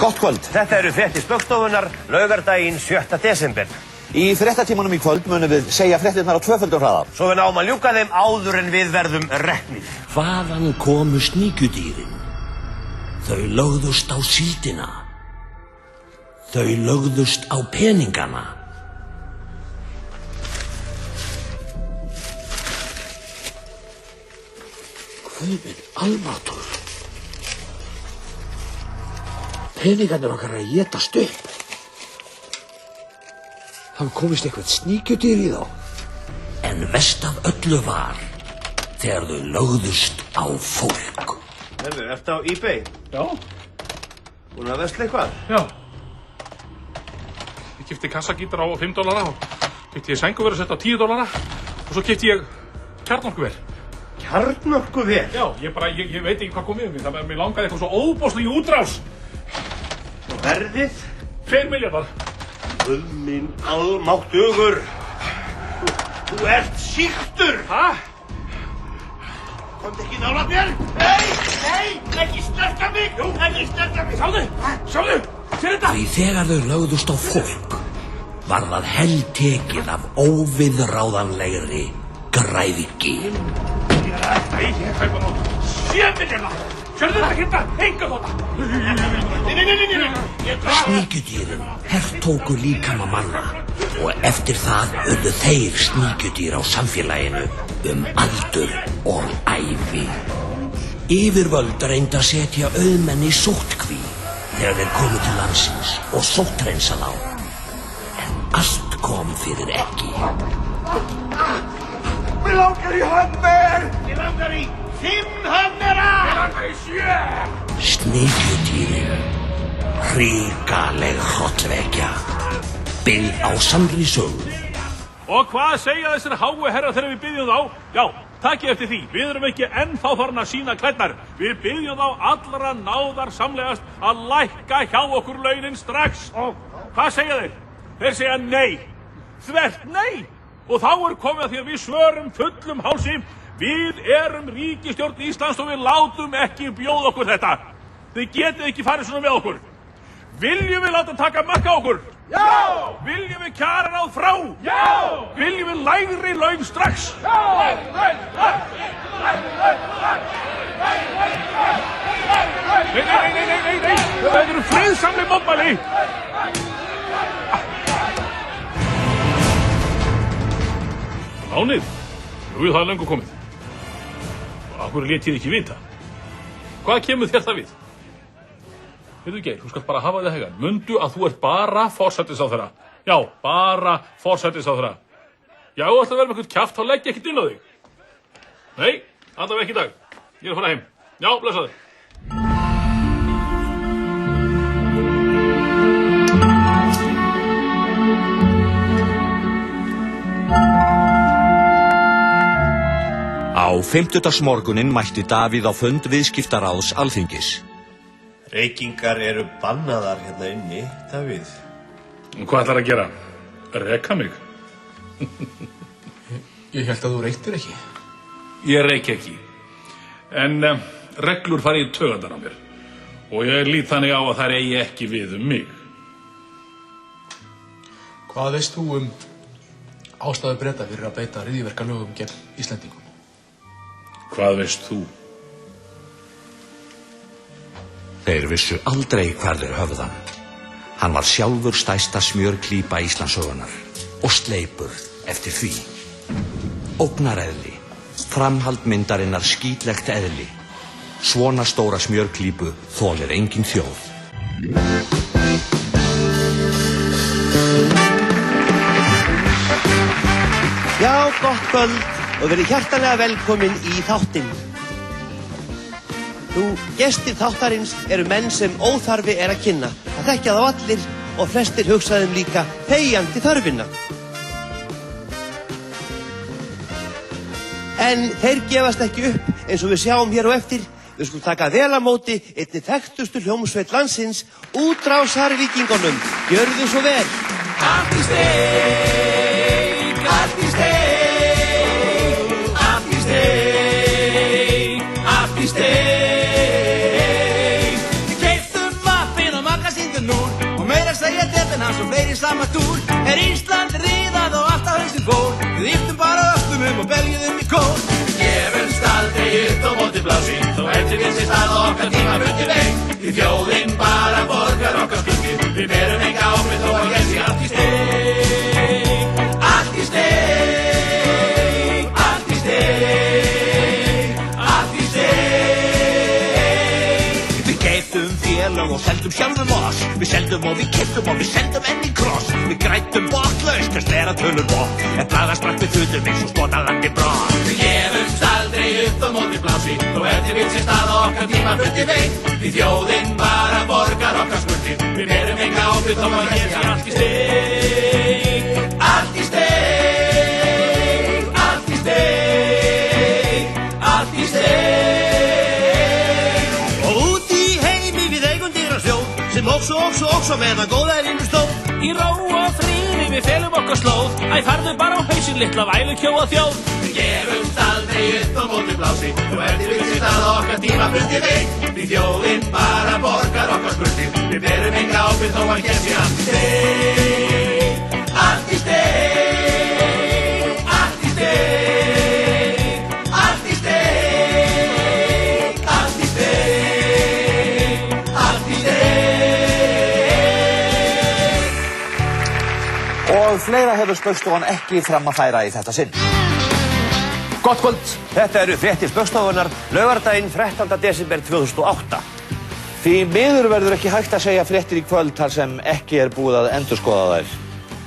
Gott kvöld. Þetta eru fréttir Spaugstofunnar, laugardaginn 7. desember. Í fréttatímanum í kvöld munum við segja fréttirnar á tvöföldum hraða. Svo við náum að ljúka þeim áður en við verðum reknir. Hvaðan komu sníkjudýrin? Þau lögðust á síldina. Þau lögðust á peningana. Guð minn almáttugur. Peningarnir okkar að étast upp. Það komist eitthvað sníkjudýr í þá. En verst af öllu var þegar þau lögðust á fólk. Herðu, ertu á eBay? Já. Búin að versla eitthvað? Já. Ég keypti kassagítar á $5 og keypti ég sængurver að setja á $10 og svo keypti ég kjarnorkuver. Kjarnorkuver? Já, ég veit ekki hvað kom yfir mig. Það mér langaði eitthvað svo óbóðslega í útrás. Og verðið? 2 milljarðar. Guð minn almáttugur. Þú ert sýktur. Hæ? Komdu ekki nálægt mér. Nei, ekki snerta mig. Jú, ekki snerta mig. Sjáðu, sér þetta? Því þegar þau lögðust á fólk var það heltekið af óviðráðanlegri græðgi. Nei, ég fæ bara 7 milljarðar. Sérðu þetta hérna? Enga þótta. Nei. Sníkjudýrin hertóku líkama manna og eftir það urðu þeir sníkjudýr á samfélaginu aldur og ævi. Yfirvöld reyndu að setja auðmenn í sóttkví þegar þeir komu til landsins og sótthreinsa þá. En allt kom fyrir ekki. Mig langar í höndver. Mig langar í 5 höndvera. Mig langar í 7. Sníkjudýrin, hrikaleg hrollvekja, byggð á sannri sögu. Og hvað segja þessir háu herrar þegar við byggjum þá? Já, takið eftir því. Við erum ekki ennþá farin að sína klærnar. Við byggjum þá allra náðar samlegast að lækka hjá okkur launin strax. Og hvað segja þeir? Þeir segja nei. Þvert nei. Og þá komið að því að við svörum fullum hálsi. Við erum ríkisstjórn Íslands og við látum ekki bjóða okkur þetta. Þið getið ekki farið svona með okkur. Viljum við láta taka mark á okkur? Já! Viljum við kjararáð frá? Já! Viljum við lægri laun strax? Já! Nei. Það eru friðsamleg mótmæli. Lánið? Jú, það löngu komið. Og af hverju lét ég ekki vita? Hvað kemur þér það við? Heyrðu Geir, þú skalt bara hafa þig hægan. Mundu að þú ert bara forsætisráðherra. Já, bara forsætisráðherra. Já, þú ætlar að vera með eitthvað kjaft, þá legg ég ekkert inn á þig. Nei, allavega ekki í dag. Ég er að fara heim. Já, blessaðu. Á fimmtudagsmorguninn mætti Davíð á fund viðskiptaráðs Alþingis. Reykingar eru bannaðar hérna inni, Davíð. Hvað ætlar að gera? Reka mig? Ég held að þú reyktir ekki. Ég reyki ekki. En reglur fara í taugarnar á mér. Og ég lít þannig á að þær eigi ekki við mig. Hvað veist þú ástæðu Breta fyrir að beita hryðjuverkalögum gegn Íslendingum? Hvað veist þú? Þeir vissu aldrei hvar þeir höfðu hann. Hann var sjálfur stærsta smjörklípa Íslandssögunnar og sleipur eftir því. Ógnareðli, framhald myndarinnar skítlegt eðli. Svona stóra smjörklípu þolir engin þjóð. Já, gott kvöld og verið hjartanlega velkomin í þáttinn. Nú, gestir þáttarins eru menn sem óþarfi er að kynna. Það þekkja þá allir og flestir hugsaðum líka þegjandi þörfina. En þeir gefast ekki upp eins og við sjáum hér á eftir. Við skulum taka vel á móti einni þekktustu hljómsveit landsins, Útrásarvíkingunum. Gjörðu svo vel. Artisteik, artisteik, artisteik, artisteik. Við keyptum vaffinn og makast Stofnuðum félög og seldum sjálfum oss. Við seldum og við keyptum og við seldum enn í kross. Við græddum botlaust með slera tölur bótt. En blaðasprakk við þutum eins og skotalandi brott. Við gefumst aldrei upp á móti blási. Þó ef þið vill sér stað okkar tíma fundi veit. Því þjóðin bara borgar okkar skuldir. Við berum enga ábyrgð þó að hér sé allt í steik. Allt í steik, allt í steik, allt í steik. Og út í heimi við eigum dýrasjóð sem óks og meðan góðærinu stóð. Í ró og friði við felum okkar slóð. Æ, farðu bara á hausinn litla vælukjóa þjóð. Við gefumst aldrei upp á móti blási. Þó ef þið vill sér stað okkar tíma fundi veit. Því þjóðin bara borgar okkar skuldir. Við berum enga ábyrgð þó að hér sé allt í steik. Allt í steik, allt í steik, allt í steik, allt í steik, allt í steik. Og fleira hefur Spaugstofan ekki fram að færa í þetta sinn. Gott kvöld, þetta eru fréttir Spaugstofunnar laugardaginn 13. desember 2008. Því miður verður ekki hægt að segja fréttir í kvöld þar sem ekki er búið að endurskoða þær.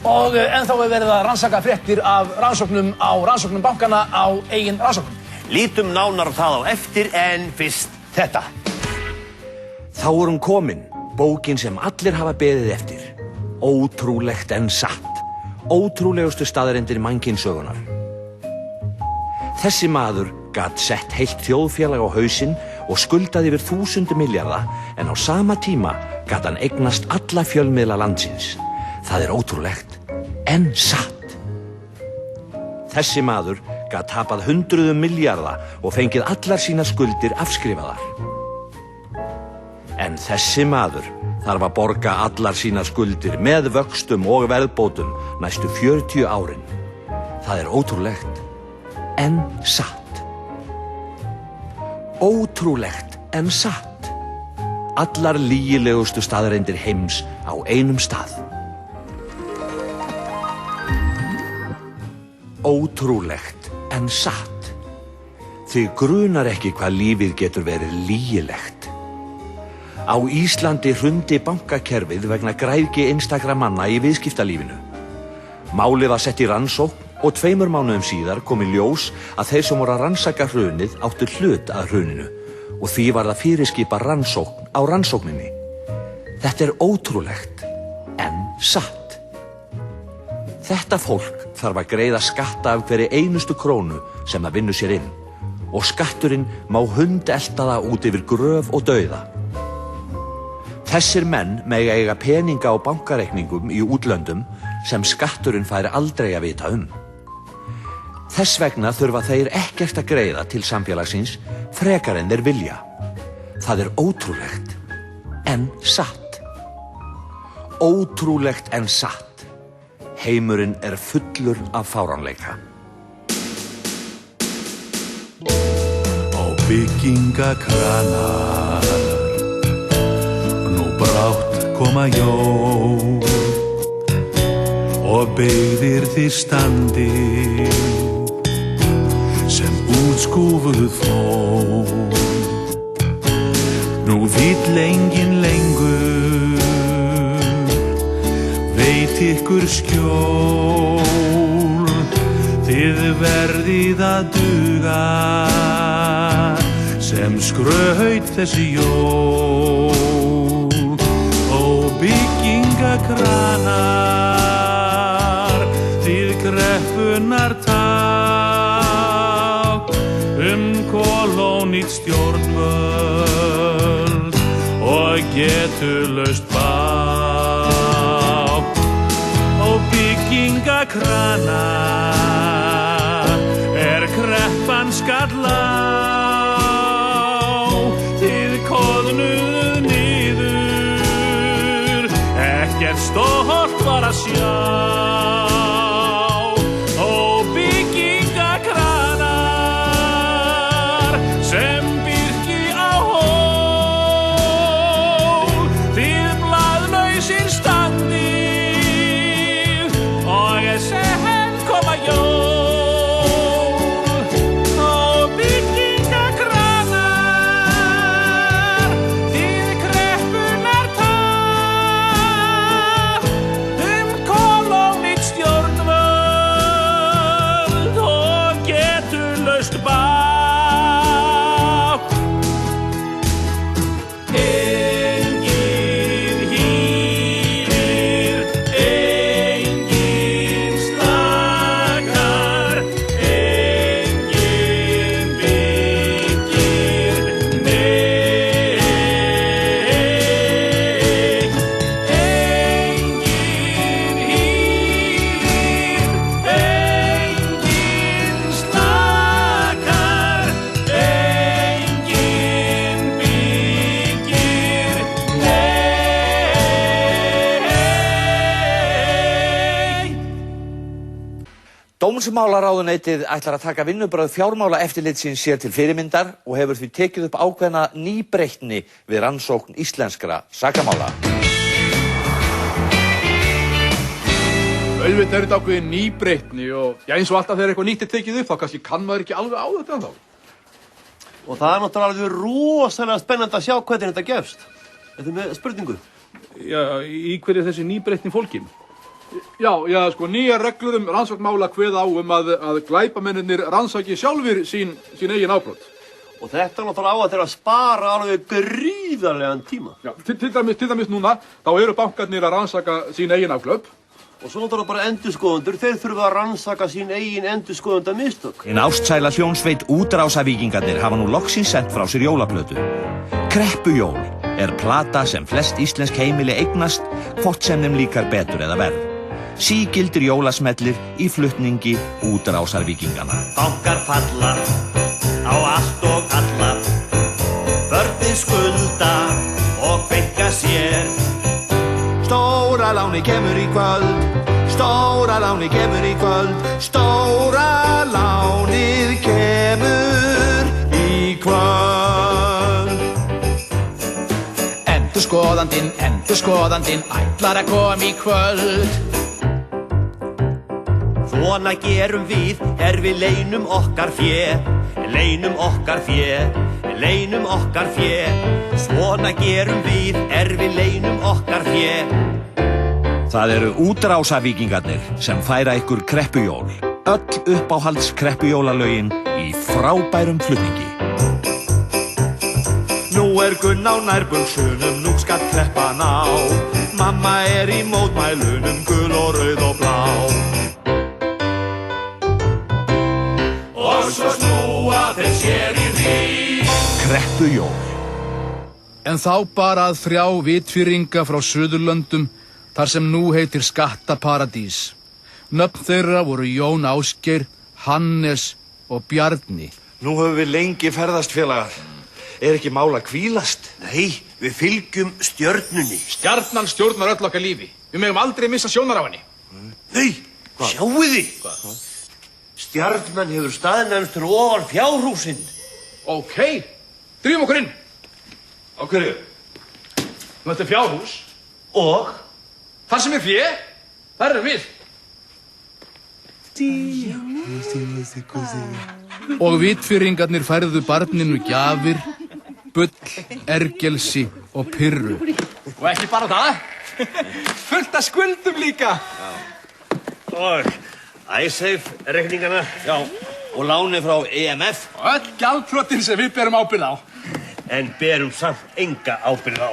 Og ennþá er verið að rannsaka fréttir af rannsóknum bankana á eigin rannsóknum. Lítum nánar á það á eftir en fyrst þetta. Þá er hún komin, bókin sem allir hafa beðið eftir. Ótrúlegt en satt. Ótrúlegustu staðreyndir mannkynssögunnar. Þessi maður gat sett heilt þjóðfélag á hausinn og skuldaði yfir 1000 milljarða, en á sama tíma gat hann eignast alla fjölmiðla landsins. Það er ótrúlegt en satt. Þessi maður gat tapað 100 milljarða og fengið allar sínar skuldir afskrifaðar. En þessi maður þarf að borga allar sínar skuldir með vöxtum og verðbótum næstu 40 árin. Það er ótrúlegt en satt. Ótrúlegt en satt. Allar lygilegustu staðreyndir heims á einum stað. Ótrúlegt en satt. Þig grunar ekki hvað lífið getur verið lygilegt. Á Íslandi hrundi bankakerfið vegna græðgi einstakra manna í viðskiptalífinu. Málið var sett í rannsókn og 2 mánuðum síðar kom í ljós að þeir sem voru að rannsaka hrunið áttu hlut að hruninu og því var það fyrirskipa rannsókn á rannsókninni. Þetta er ótrúlegt en satt. Þetta fólk þarf að greiða skatta af hverri einustu krónu sem það vinnur sér inn og skatturinn má hundelta það út yfir gröf og dauða. Þessir menn mega eiga peninga á bankareikningum í útlöndum sem skatturinn fær aldrei að vita um. Þess vegna þurfa þeir ekkert að greiða til samfélagsins frekar en þeir vilja. Það er ótrúlegt en satt. Ótrúlegt en satt. Heimurinn er fullur af fáránleika. Og byggingakranar, nú brátt koma jól og byggðir þið standi sem útskúfuð flóð. Nú vill enginn lengur veit ykkur skjól, þið verðið að duga sem skraut þessi jól. Og byggingakranar, þið kreppunar ták kolónít stjórnvöld og getulaust bák. Og byggingakranar kreppan skall á, þið koðnuð niður, ekkert stórt var að sjá. Og byggingakranar sem byrki á hól, þið blaðlausir standið og senn koma jól. Og byggingakranar, þið Dómsmálaráðuneytið ætlar að taka vinnubrögð fjármálaeftirlitsins sér til fyrirmyndar og hefur því tekið upp ákveðna nýbreytni við rannsókn íslenskra sakamála. Auðvitað er þetta ákveðin nýbreytni og eins og alltaf þegar eitthvað nýtt er tekið upp þá kannski kann maður ekki alveg á þetta ennþá. Og það er náttúrulega rosalega spennandi að sjá hvernig þetta gefst. Þetta er með spurningu. Já, í hverju er þessi nýbreytni fólkin? Já, sko, nýjar reglur rannsóknmála kveða á að glæpamennirnir rannsaki sjálfir sín eigin afbrot. Og þetta náttúrulega á að þeirra spara alveg gríðarlegan tíma. Já, til dæmis núna, þá eru bankarnir að rannsaka sín eigin afglöp. Og svo náttúrulega bara endurskoðendur, þeir þurfa að rannsaka sín eigin endurskoðenda mistök. En ástsæla hljómsveit Útrásavíkingarnir hafa nú loksins sent frá sér jólaplötu. Kreppujól er plata sem flest íslensk heimili eignast, hvort sem þeim líkar betur eða verð. Sígildir jólasmellir í flutningi Útrásarvíkingana. Bankar falla á allt og alla, börnin skulda og kveikka sér. Stóra láni kemur í kvöld, stóra láni kemur í kvöld, stóra lánið kemur í kvöld. Endurskoðandinn ætlar að koma í kvöld. Svona gerum við við leynum okkar fé, leynum okkar fé, leynum okkar fé. Svona gerum við við leynum okkar fé. Það eru Útrásavíkingarnir sem færa ykkur kreppujól. Öll uppáhalds kreppujólalögin í frábærum flutningi. Nú Gunn á nærbuksunum, nú skal kreppan á. Mamma í mótmælunum, gul og rauð og blá. Og svo snúa þeir sér í rík. Kreppujól. En þá bara að 3 vitfirringa frá Suðurlöndum, þar sem nú heitir skattaparadís. Nöfn þeirra voru Jón Ásgeir, Hannes og Bjarni. Nú höfum við lengi ferðast, félagar. Er ekki mál að hvílast? Nei, við fylgjum stjörnunni. Stjarnan stjórnar öll okkar lífi. Við megum aldrei missa sjónar á henni. Nei, sjáu þið. Stjarnan hefur staðnæmst fyrir ofan fjárhúsin. Ok, drýjum okkur inn. Á hverju? Þetta er fjárhús. Og? Þar sem er fé, þar erum við. Og vitfirringarnir færðu barninu gjafir, bull, ergelsi og pirru. Og ekki bara það, fullt af skuldum líka. Og iSafe-reikningana. Já, og láni frá EMF. Og öll gjaldþrotin sem við berum ábyrgð á. En berum samt enga ábyrgð á.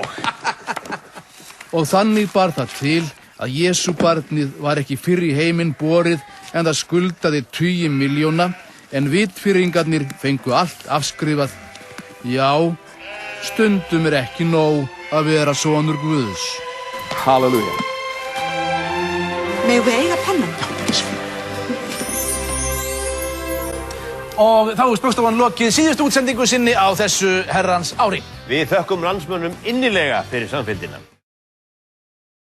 Og þannig bar það til að Jesúbarnið var ekki fyrr í heiminn borið en það skuldaði 20 milljóna, en vitfirringarnir fengu allt afskrifað. Já, stundum er ekki nóg að vera sonur Guðs. Halleluja. Megum við eiga pennan? Og þá er Spaugstofan lokið síðustu útsendingu sinni á þessu herrans ári. Við þökkum landsmönnum innilega fyrir samfylgdina.